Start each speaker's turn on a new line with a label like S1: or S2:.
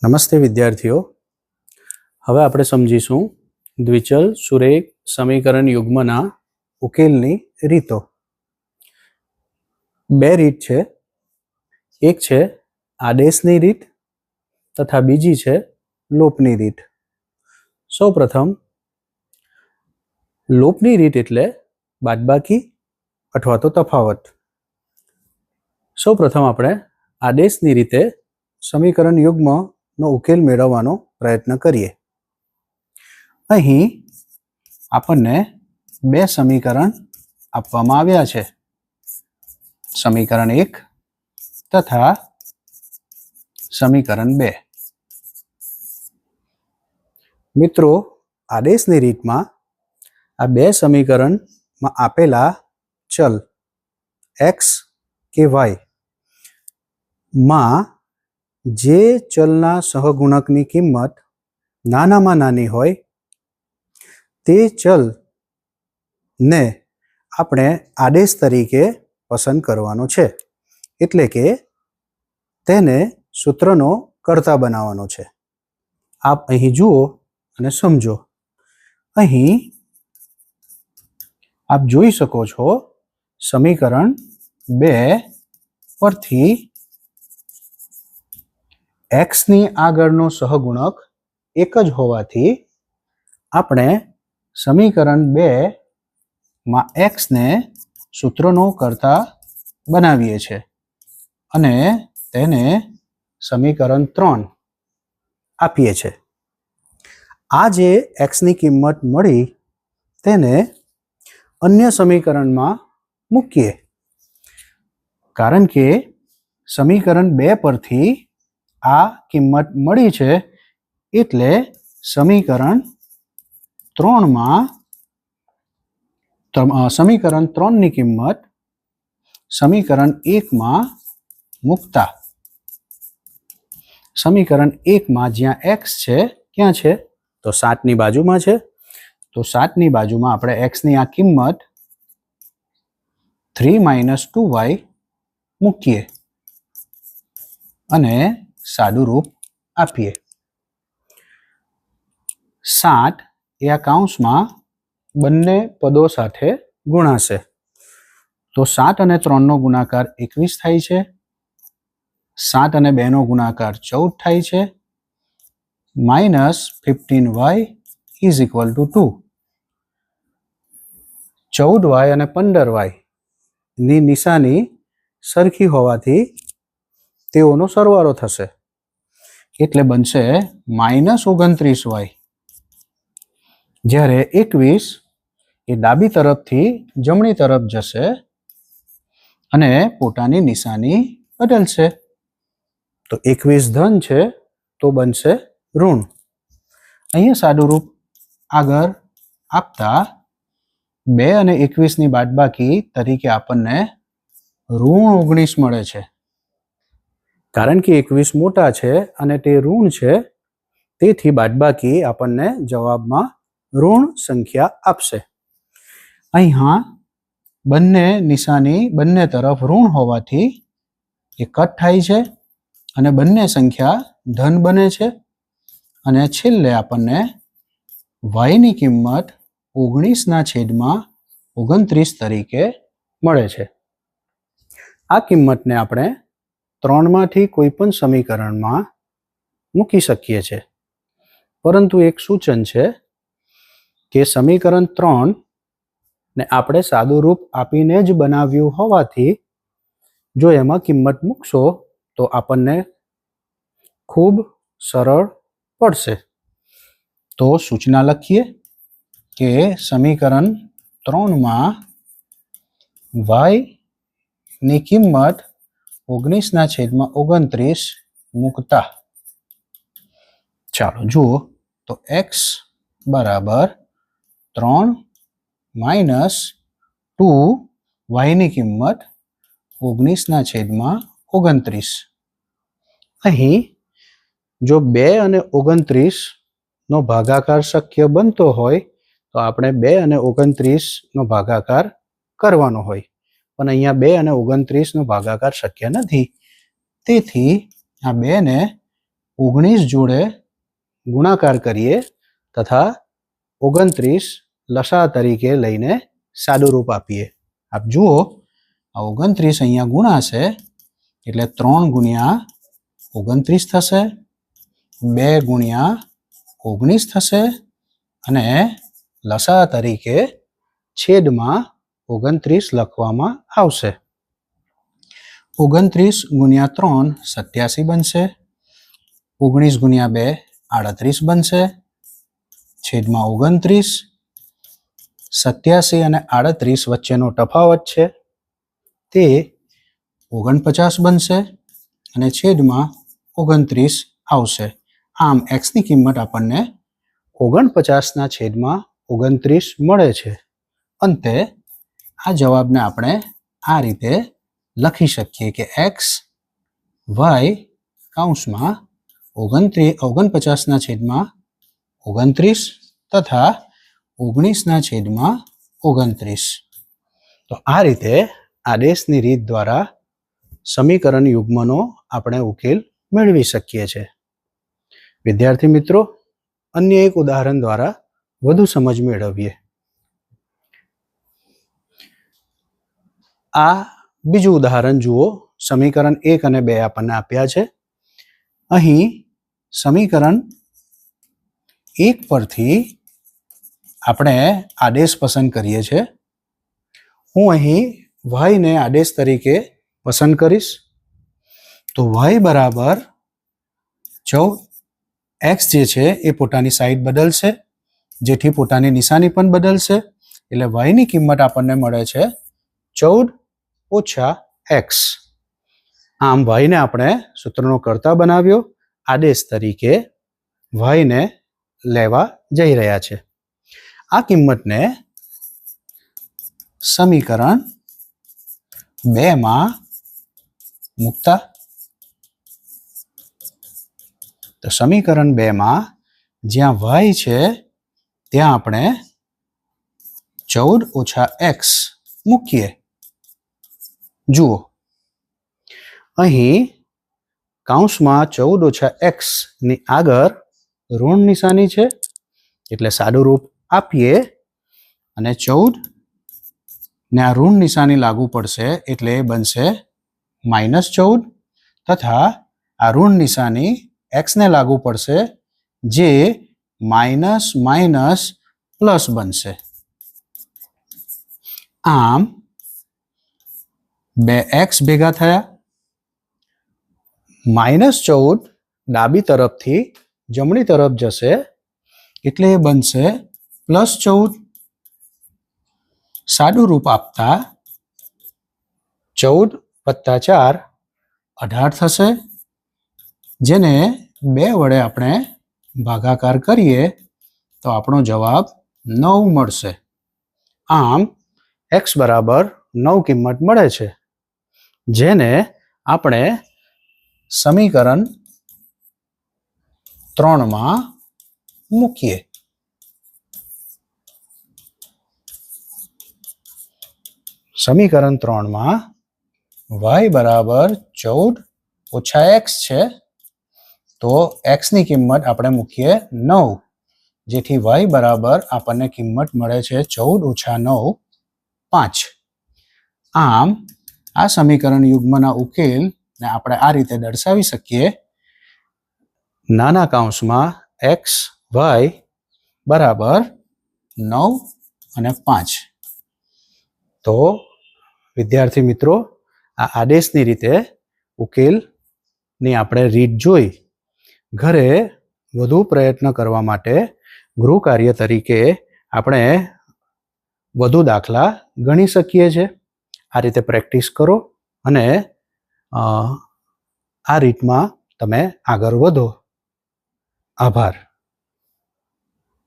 S1: નમસ્તે વિદ્યાર્થીઓ, હવે આપણે સમજીશું દ્વિચલ સુરેખ સમીકરણ યુગ્મના ઉકેલની રીતો. બે રીત છે, એક છે આદેશની રીત તથા બીજી છે લોપની રીત. સૌપ્રથમ લોપની રીત એટલે બાદબાકી અથવા તો તફાવત. સૌપ્રથમ આપણે આદેશની રીતે સમીકરણ યુગ્મનો ઉકેલ મેળવવાનો પ્રયત્ન કરીએ. અહીં આપણને બે સમીકરણ આપવામાં આવ્યા છે, સમીકરણ 1 તથા સમીકરણ 2. મિત્રો, આદેશની રીતમાં આ બે સમીકરણમાં આપેલા ચલ x કે y માં જે ચલના સહગુણકની કિંમત નાનામાં નાની હોય તે ચલને આપણે આદેશ તરીકે પસંદ કરવાનો છે, એટલે કે તેને સૂત્રનો કર્તા બનાવવાનો છે. આપ અહીં જુઓ અને સમજો. અહીં આપ જોઈ શકો છો, સમીકરણ 2 પરથી x ની આગળનો સહગુણક એક જ હોવાથી આપણે સમીકરણ 2 માં x ને સૂત્રનો કર્તા બનાવીએ છીએ અને તેને સમીકરણ 3 આપીએ છીએ. આ જે x ની કિંમત મળી તેને અન્ય સમીકરણમાં મૂકીએ, કારણ કે સમીકરણ 2 પરથી આ કિંમત મળી છે, એટલે સમીકરણ 3ની કિંમત સમીકરણ 1 માં મૂકતા સમીકરણ 1 માં જ્યાં x છે ક્યાં છે તો 7 ની બાજુમાં છે, તો 7 ની બાજુમાં આપણે x ની આ કિંમત 3 - 2y મૂકીએ અને સાદું રૂપ આપીએ. 7 એ આ કૌંસમાં બંને પદો સાથે ગુણાશે, તો 7 અને 3 નો ગુણાકાર 21 થાય છે, 7 અને 2 નો ગુણાકાર 14 થાય છે, -15y = 2. 14y અને 15y ની નિશાની સરખી હોવાથી તેઓનો સરવાળો થશે, એટલે બનશે -29y. જ્યારે 21 એ ડાબી તરફથી જમણી તરફ જશે અને પોતાની નિશાની બદલશે, તો 21 ધન છે તો બનશે ઋણ. અહીંયા સાદું રૂપ આગળ આપતા 2 અને 21 ની બાદબાકી તરીકે આપણને -19 મળે છે. કારણ કે 21 મોટા છે અને તે ઋણ છે, તેથી બાદબાકી આપણને જવાબમાં ઋણ સંખ્યા આપશે. અહીંયા બંને નિશાની બંને તરફ ઋણ હોવાથી એ કટ થાય છે અને બંને સંખ્યા ધન બને છે, અને છેલ્લે આપણને y ની કિંમત 19/29 તરીકે મળે છે. આ કિંમતને આપણે 3 માંથી કોઈ પણ સમીકરણમાં મૂકી શકીએ છીએ, પરંતુ એક સૂચન છે કે સમીકરણ 3 ને આપણે સાદું રૂપ આપીને જ બનાવ્યું હોવાથી જો એમાં કિંમત મૂકશો તો આપણને ખૂબ સરળ પડશે. તો સૂચના લખીએ કે સમીકરણ 3 માં y ની કિંમત 19/29 મૂકતા, ચાલો જુઓ, તો x બરાબર 3 - 2y ની કિંમત 19/29. અહીં જો 2 અને 29 નો ભાગાકાર શક્ય બનતો હોય તો આપણે 2 અને 29 નો ભાગાકાર કરવાનો હોય, પણ અહીંયા 2 અને 29 નો ભાગાકાર શક્ય નથી, તેથી આ 2 ને 19 જોડે ગુણાકાર કરીએ તથા 29 લસા તરીકે લઈને સાદું રૂપ આપીએ. આપ જુઓ આ 29 અહીંયા ગુણાશે એટલે 3 ગુણ્યા 29 થશે, 2 ગુણ્યા 19 થશે અને લસા તરીકે છેદમાં 29 લખવામાં આવશે. 29 ગુણ્યા 3 87 બનશે, 19 ગુણ્યા 2 38 બનશે, છેદમાં 29. 87 અને 38 વચ્ચેનો તફાવત છે તે 49 બનશે અને છેદમાં 29 આવશે. આમ x ની કિંમત આપણને 49 ના છેદમાં 29 મળે છે. અંતે આ જવાબને આપણે આ રીતે લખી શકીએ કે x y કૌંસમાં 49 ના છેદમાં 29 તથા 19 ના છેદમાં 29. તો આ રીતે આદેશની રીત દ્વારા સમીકરણ યુગ્મનો આપણે ઉકેલ મેળવી શકીએ છીએ. વિદ્યાર્થી મિત્રો, અન્ય એક ઉદાહરણ દ્વારા વધુ સમજ મેળવીએ. આ બીજું ઉદાહરણ જુઓ. સમીકરણ 1 અને 2 આપણને આપ્યા છે. અહીં સમીકરણ 1 પરથી આપણે આદેશ પસંદ કરીએ છીએ. હું અહીં y ને આદેશ તરીકે પસંદ કરીશ. તો y બરાબર 14, x જે છે એ પોતાની સાઈડ બદલશે જેથી પોતાની નિશાની પણ બદલશે. એટલે y ની કિંમત આપણને મળે છે 14 ઓછા x. આમ y ને આપણે સૂત્રનો કર્તા બનાવ્યો, આદેશ તરીકે y ને લેવા જઈ રહ્યા છે. આ કિંમતને સમીકરણ 2 માં મૂકતા, તો સમીકરણ 2 માં જ્યાં y છે ત્યાં આપણે 14 ઓછા x મૂકીએ. જુઓ અહીં કૌંસમાં 14 ઓછા x ની આગળ ઋણ નિશાની છે એટલે સાદું રૂપ આપીએ અને 14 ને આ ઋણ નિશાની લાગુ પડશે એટલે બનશે -14 તથા આ ઋણ નિશાની x ને લાગુ પડશે જે માઇનસ માઇનસ પ્લસ બનશે. આમ 2x ભેગા થયા, -14 ડાબી તરફથી જમણી તરફ જશે એટલે એ બનશે +14. સાદું રૂપ આપતા 14 + 4 18 થશે, જેને 2 વડે આપણે ભાગાકાર કરીએ તો આપણો જવાબ 9 મળશે. આમ x બરાબર 9 કિંમત મળે છે, જેને આપણે સમીકરણ 3 માં મૂકીએ. સમીકરણ 3 માં y બરાબર 14 ઓછા x છે તો x ની કિંમત આપણે મૂકીએ 9, જેથી y બરાબર આપણને કિંમત મળે છે 14 ઓછા 9 5. આમ આ સમીકરણ યુગ્મના ઉકેલને આપણે આ રીતે દર્શાવી શકીએ. નાના કૌંસમાં x y બરાબર 9 અને 5. તો વિદ્યાર્થી મિત્રો, આ આદેશની રીતે ઉકેલની આપણે રીત જોઈ. ઘરે વધુ પ્રયત્ન કરવા માટે ગૃહ કાર્ય તરીકે આપણે વધુ દાખલા ગણી શકીએ છીએ. આ રીતે પ્રેક્ટિસ કરો અને આ રીતમાં તમે આગળ વધો. આભાર.